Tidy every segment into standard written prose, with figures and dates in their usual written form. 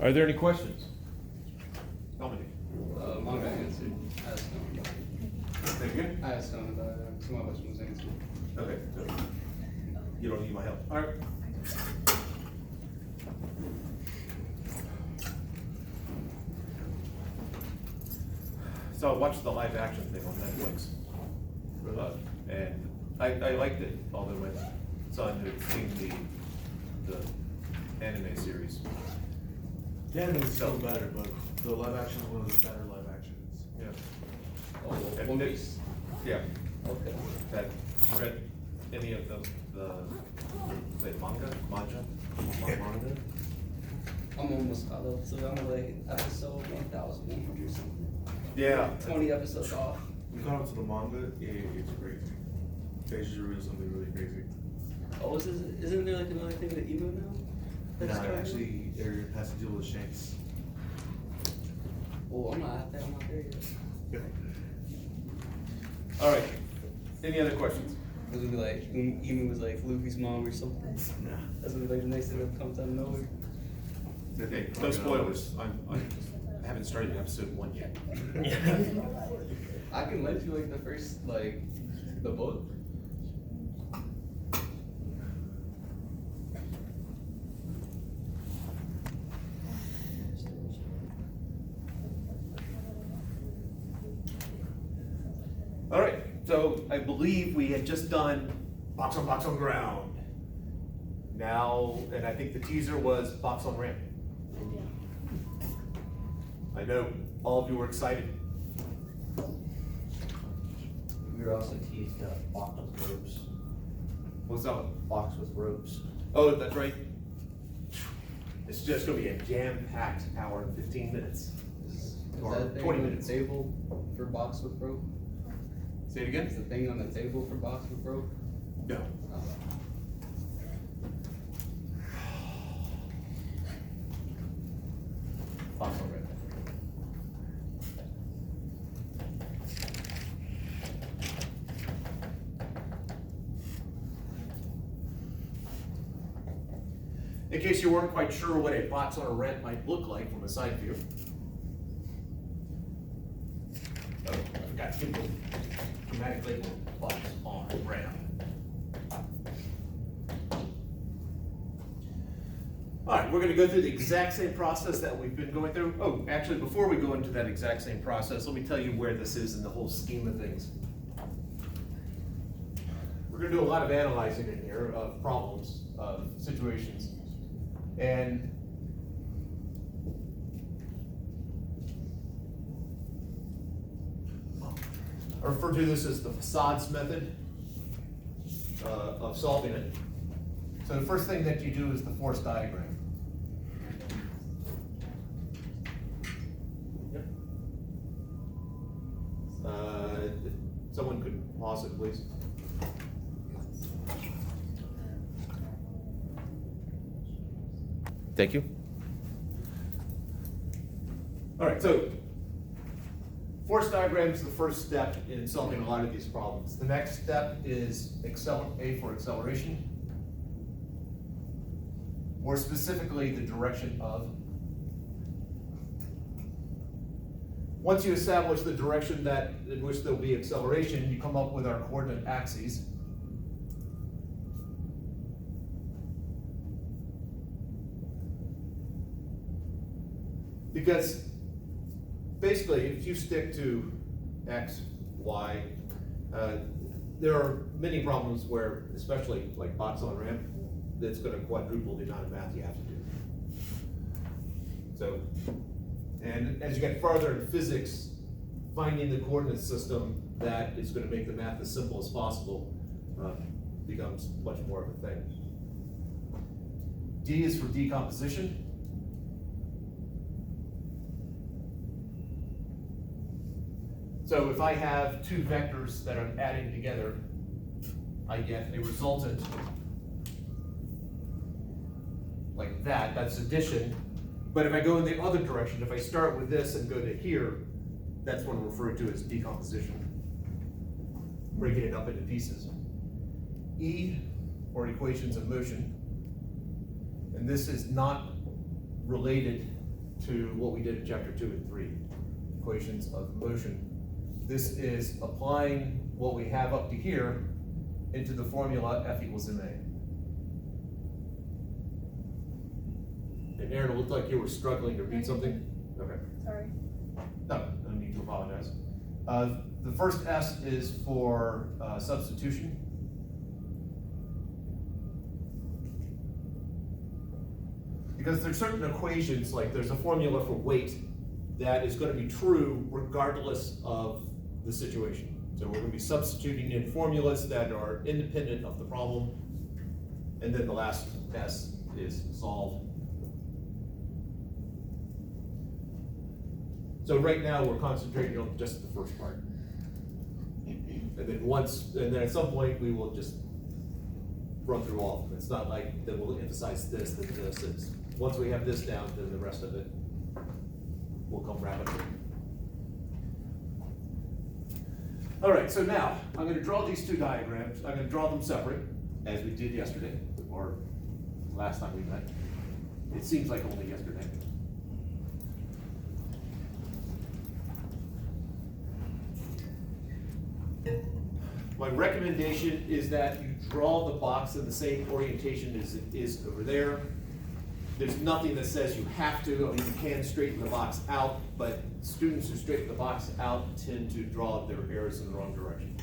Are there any questions? Dominic? Manga answered. I asked Stone about it. Say again? I asked Stone about it. Some of us was answered. Okay, good. You don't need my help. All right. So I watched the live action thing on Netflix. And I liked it, although my son had seen the anime series. The anime is still better, but the live action is one of the better live actions. Yeah. Oh, And One Nick- Piece. Yeah. Okay. Have you read any of the manga? Manga? I'm almost caught up, so I'm like episode 1,100 something. Yeah. 20 episodes off. You caught up to the manga, it's crazy. Seijiro is something really crazy. Oh, isn't there like another thing with emo now? That's Nah, coming out? actually, it has to deal with Shanks. Oh, I'm not there yet. All right. Any other questions? It was gonna be like Emu was like Luffy's mom or something. Nah. That's gonna be like the next thing that comes out of nowhere. Okay, no spoilers. I haven't started episode 1 yet. I can lend you like the first the book. All right, so I believe we had just done box on ground. Now, and I think the teaser was box on ramp. I know all of you were excited. We were also teased box with ropes. What's up? Box with ropes. Oh, that's right. It's just gonna be a jam-packed hour and 15 minutes. Is Or that thing 20 on minutes. the table for box with rope? Say it Is again? the thing on the table for box with rope? No. Oh. Box on ramp. In case you weren't quite sure what a box on a ramp might look like from a side view. Oh, I forgot to give the dramatic label, box on ramp. All right, we're gonna go through the exact same process that we've been going through. Oh, actually, before we go into that exact same process, let me tell you where this is in the whole scheme of things. We're gonna do a lot of analyzing in here of problems, of situations. And I refer to this as the facades method of solving it. So the first thing that you do is the force diagram. Yep. If someone could pause it, please. Thank you. All right, so force diagram is the first step in solving a lot of these problems. The next step is A for acceleration. More specifically, the direction of. Once you establish the direction in which there'll be acceleration, you come up with our coordinate axes. Because basically, if you stick to X, Y, there are many problems where, especially like box on ramp, that's gonna quadruple the amount of math you have to do. So, and as you get farther in physics, finding the coordinate system that is gonna make the math as simple as possible becomes much more of a thing. D is for decomposition. So if I have two vectors that I'm adding together, I get a resultant like that, that's addition. But if I go in the other direction, if I start with this and go to here, that's what I'm referring to as decomposition. Breaking it up into pieces. E, or equations of motion. And this is not related to what we did in chapter 2 and 3, equations of motion. This is applying what we have up to here into the formula F equals ma. And Aaron, it looked like you were struggling to read something. Okay. Sorry. No, no need to apologize. The first S is for substitution. Because there's certain equations, like there's a formula for weight that is going to be true regardless of the situation. So we're going to be substituting in formulas that are independent of the problem. And then the last S is solve. So right now we're concentrating on just the first part. And then at some point we will just run through all of them. It's not like that we'll emphasize this, then this. It's once we have this down, then the rest of it will come rapidly. All right, so now I'm going to draw these two diagrams. I'm going to draw them separate, as we did yesterday, or last time we met. It seems like only yesterday. My recommendation is that you draw the box in the same orientation as it is over there. There's nothing that says you have to. I mean, you can straighten the box out, but students who straighten the box out tend to draw their arrows in the wrong direction.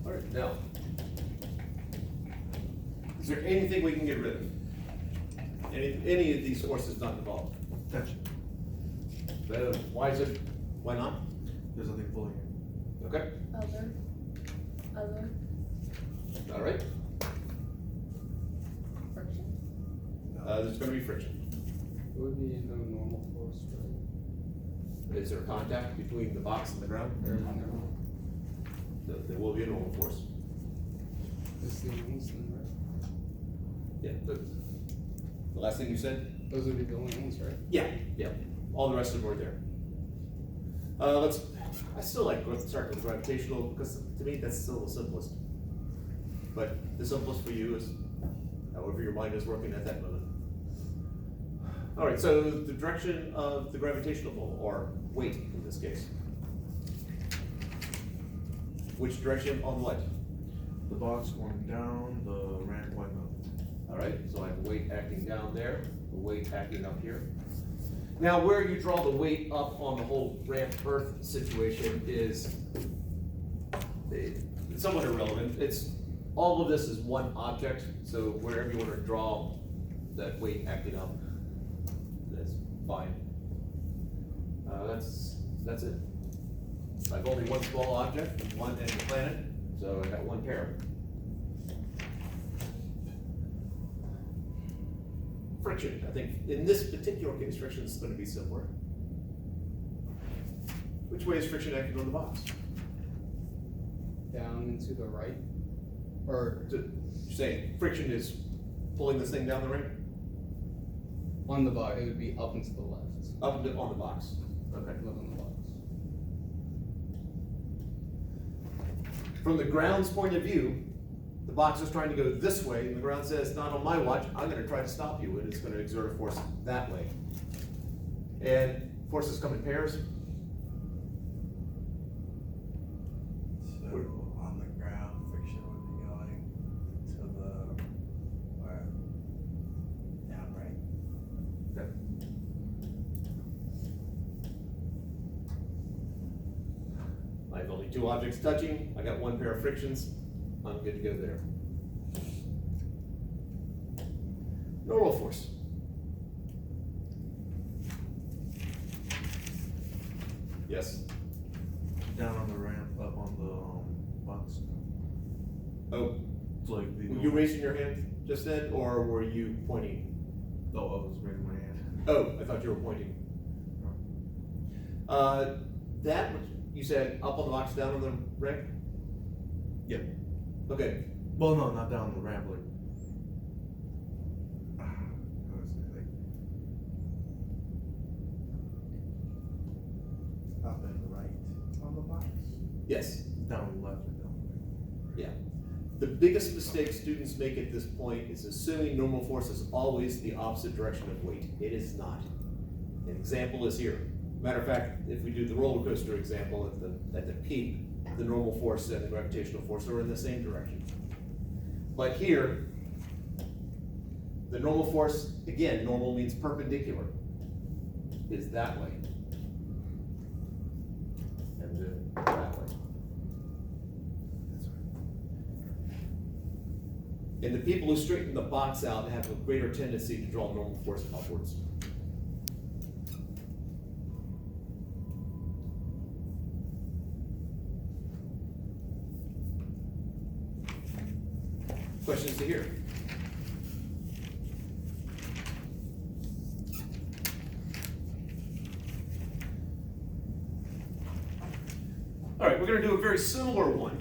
All right, now, is there anything we can get rid of? Any of these forces not involved? Tension. Why is it, why not? There's nothing pulling it. Okay, Other. all right. Friction. There's gonna be friction. It would be no normal force, right? Is there contact between the box and the ground? Or no, There will be a normal force. it's the only thing, right? Yeah, the last thing you said? Those would be the only ones, right? Yeah, yeah. All the rest of them are there. I still like starting with gravitational because to me that's still the simplest. But the simplest for you is however your mind is working at that moment. All right, so the direction of the gravitational pull, or weight in this case. Which direction on what? The box going down, the ramp going up. All right, so I have the weight acting down there, the weight acting up here. Now, where you draw the weight up on the whole ramp earth situation is somewhat irrelevant. All of this is one object, so wherever you want to draw that weight acting up, that's fine. That's it. I have only one small object, one in the planet, so I got one pair. Friction, I think in this particular case, friction is going to be similar. Which way is friction acting on the box? Down and to the right? Or You're saying friction is pulling this thing down the ramp? on the box, it would be up and to the left. Up and on the box. Okay. Up on the box. From the ground's point of view, the box is trying to go this way, and the ground says, not on my watch, I'm going to try to stop you, and it's going to exert a force that way. And forces come in pairs. So on the ground, friction would be going to the, or down right. Okay. I have only two objects touching, I got one pair of frictions, I'm good to go there. Normal force. Yes. Down on the ramp, up on the box. Oh, It's like the. were you raising your hand just then, or were you pointing? Oh, I was raising my hand. Oh, I thought you were pointing. That, you said up on the box, down on the ramp? Yep. Okay, Well, no, not down the ramp, like. How do I say, like. Yes, Down left or down yeah. The biggest mistake students make at this point is assuming normal force is always the opposite direction of weight. It is not. An example is here. Matter of fact, if we do the roller coaster example at the peak, the normal force and the gravitational force are in the same direction. But here, the normal force, again, normal means perpendicular, is that way. And that way. And the people who straighten the box out have a greater tendency to draw normal force upwards. Questions to hear? All right, we're gonna do a very similar one.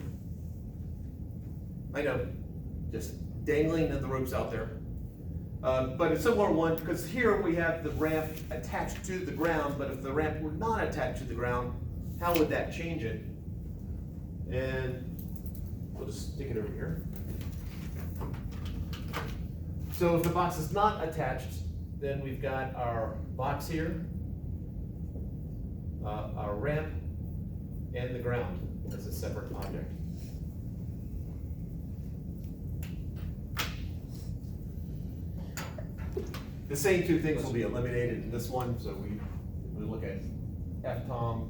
I know, just dangling the ropes out there. But a similar one, because here we have the ramp attached to the ground, but if the ramp were not attached to the ground, how would that change it? And we'll just stick it over here. So if the box is not attached, then we've got our box here, our ramp, and the ground as a separate object. The same two things will be eliminated in this one, so we look at F-Tom,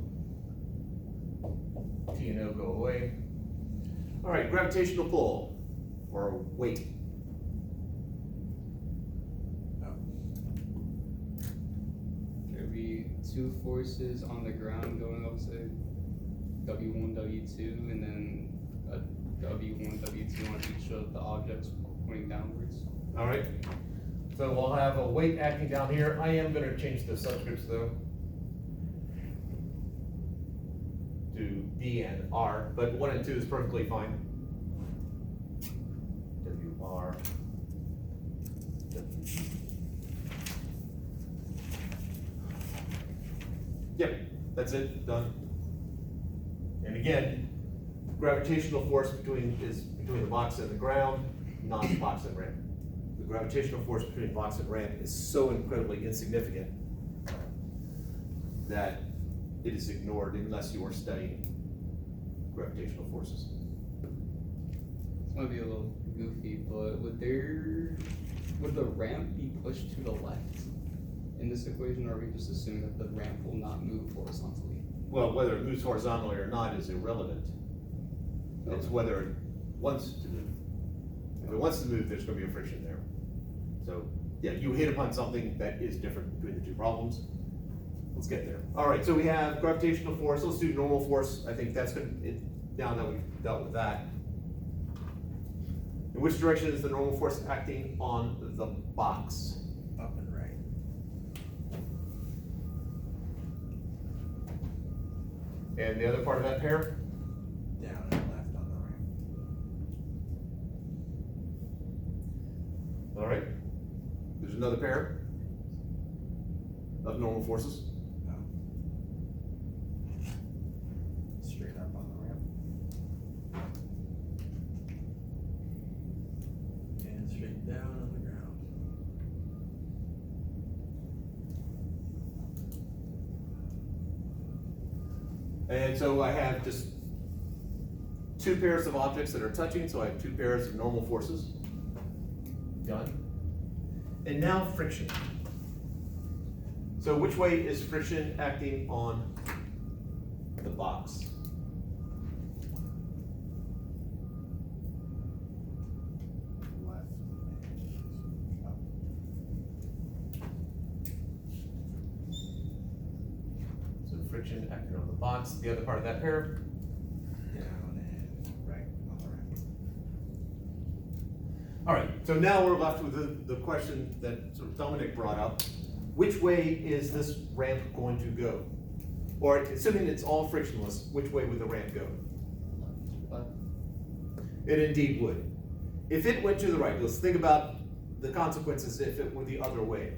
T and O go away. All right, gravitational pull, or weight. There'd be two forces on the ground going up, say, W1, W2, and then a W1, W2 on each of the objects pointing downwards. All right, so we'll have a weight acting down here. I am gonna change the subscripts though to D and R, but 1 and 2 is perfectly fine. WR, W. Yep, that's it, done. And again, gravitational force is between the box and the ground, not the box and ramp. The gravitational force between box and ramp is so incredibly insignificant that it is ignored unless you are studying gravitational forces. This might be a little goofy, but would the ramp be pushed to the left in this equation, or are we just assuming that the ramp will not move horizontally? Well, whether it moves horizontally or not is irrelevant. It's whether it wants to move. If it wants to move, there's gonna be a friction there. So, yeah, you hit upon something that is different between the two problems. Let's get there. All right, so we have gravitational force. Let's do normal force. I think that's good, now that we've dealt with that. In which direction is the normal force acting on the box? Up and right. And the other part of that pair? Down and left on the ramp. All right. There's another pair of normal forces. Straight up on the ramp. And straight down on the ground. And so I have just two pairs of objects that are touching, so I have two pairs of normal forces. Done. And now friction. So which way is friction acting on the box? Left and up. So friction acting on the box. The other part of that pair? Down and right on the ramp. All right, so now we're left with the question that sort of Dominic brought up. Which way is this ramp going to go? Or assuming it's all frictionless, which way would the ramp go? Left. It indeed would. If it went to the right, let's think about the consequences if it were the other way.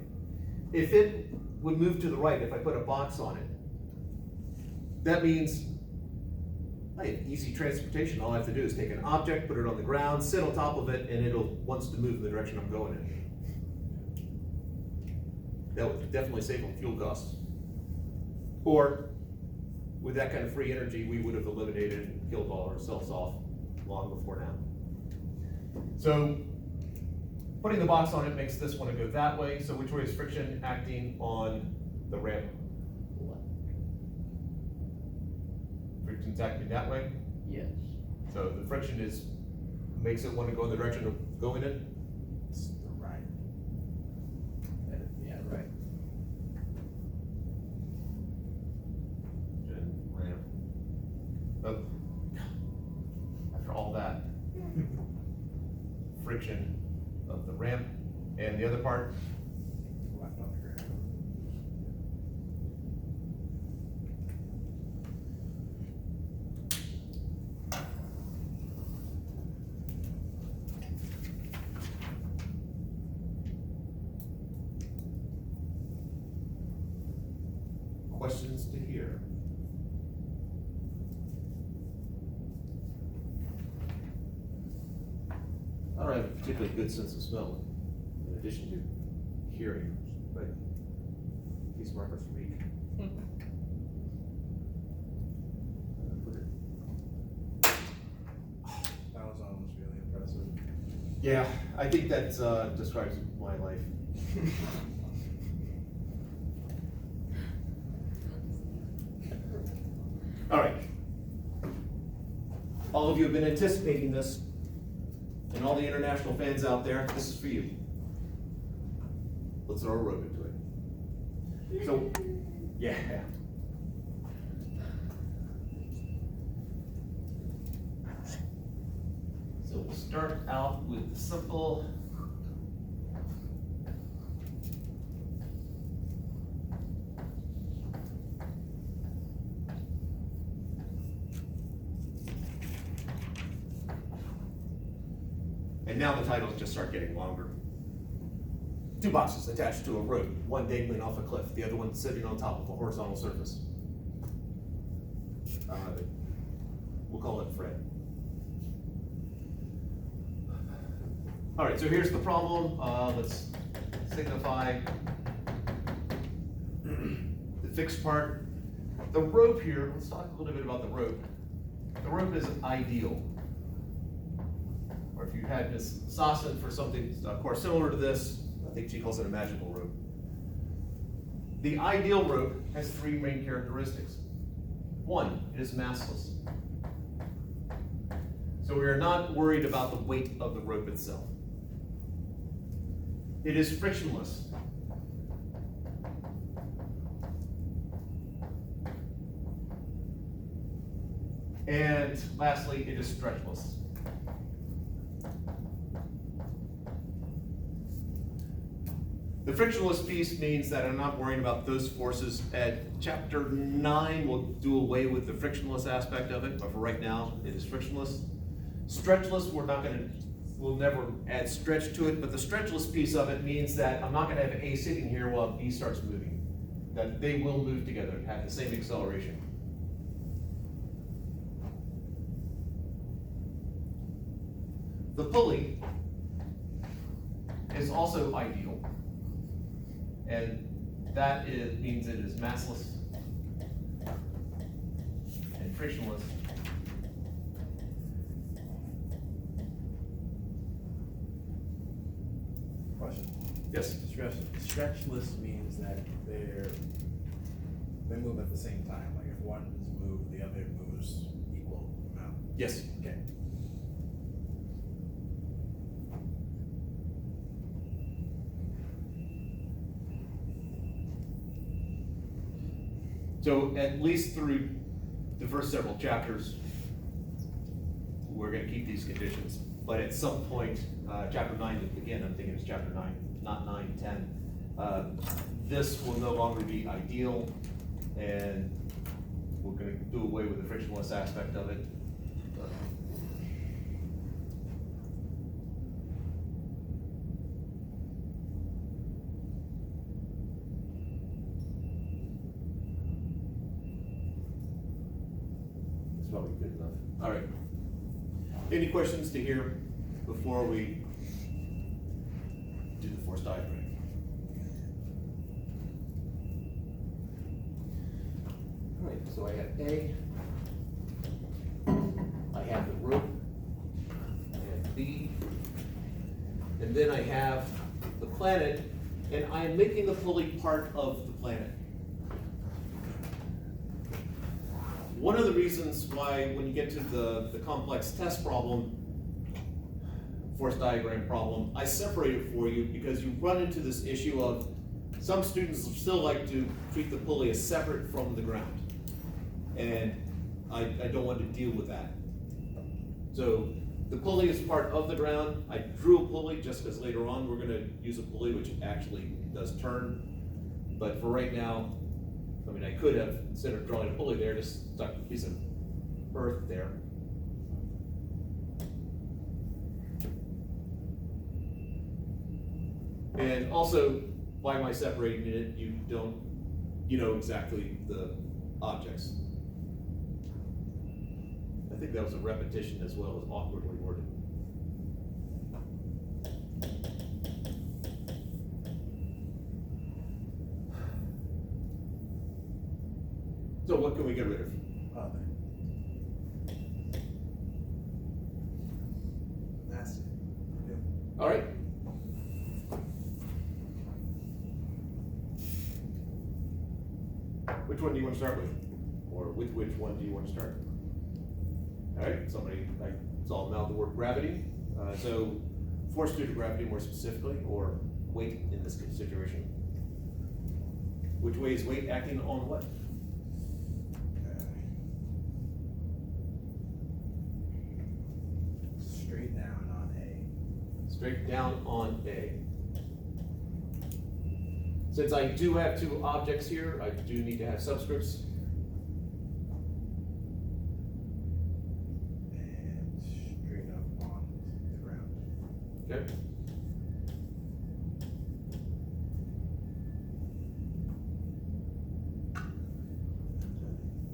If it would move to the right, if I put a box on it, that means I have easy transportation. All I have to do is take an object, put it on the ground, sit on top of it, and it'll wants to move in the direction I'm going in. That would definitely save on fuel costs. Or, with that kind of free energy, we would have eliminated and killed all ourselves off long before now. So, putting the box on it makes this want to go that way. So which way is friction acting on the ramp? Friction's acting that way. Yes. So the friction makes it want to go in the direction of going in. It's the right. Yeah, right. Ramp. Oh. After all that, friction of the ramp, and the other part, Left on the ground. questions to hear. I don't have a particularly good sense of smell, in addition to hearing, but these markers are weak. That was almost really impressive. Yeah, I think that describes my life. All right. All of you have been anticipating this, and all the international fans out there, this is for you. Let's throw a rope into it. So, yeah. So we'll start out with the simple. And now the titles just start getting longer. Two boxes attached to a rope, one dangling off a cliff, the other one sitting on top of a horizontal surface. We'll call it Fred. All right, so here's the problem. Let's signify the fixed part. The rope here, let's talk a little bit about the rope. The rope is ideal. Or if you had Ms. Sasson for something, of course, similar to this, I think she calls it a magical rope. The ideal rope has three main characteristics. One, it is massless. So we are not worried about the weight of the rope itself. It is frictionless. And lastly, it is stretchless. The frictionless piece means that I'm not worrying about those forces. At chapter 9, we'll do away with the frictionless aspect of it, but for right now, it is frictionless. Stretchless, we'll never add stretch to it, but the stretchless piece of it means that I'm not gonna have A sitting here while B starts moving. That they will move together, have the same acceleration. The pulley is also ideal. And that means it is massless and frictionless. Question. Yes? Stretchless means that they move at the same time. Like if one is moved, the other moves equal amount. Yes. Okay. So at least through the first several chapters, we're gonna keep these conditions. But at some point, chapter 9, again, I'm thinking it's chapter 9, not 9, 10. This will no longer be ideal, and we're gonna do away with the frictionless aspect of it. probably good enough. All right. Any questions to hear before we do the force diagram? All right, so I have A. I have the roof. I have B. And then I have the planet, and I am making the pulley part of the planet. One of the reasons why, when you get to the complex test problem, force diagram problem, I separate it for you because you run into this issue of some students still like to treat the pulley as separate from the ground. And I don't want to deal with that. So the pulley is part of the ground. I drew a pulley just because later on we're gonna use a pulley which actually does turn. But for right now, I mean, I could have, instead of drawing a pulley there, just stuck a piece of earth there. And also, why am I separating it? You know exactly the objects. I think that was a repetition as well as awkwardly worded. So what can we get rid of? Other. That's it. Yep. All right. Which one do you want to start with? Or with which one do you want to start? All right, somebody, I saw now the word gravity. So force due to gravity more specifically, or weight in this situation. Which way is weight acting on what? Straight down on A. Straight down on A. Since I do have two objects here, I do need to have subscripts. And straight up on the ground. Okay.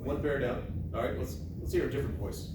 One pair down. All right, let's hear a different voice.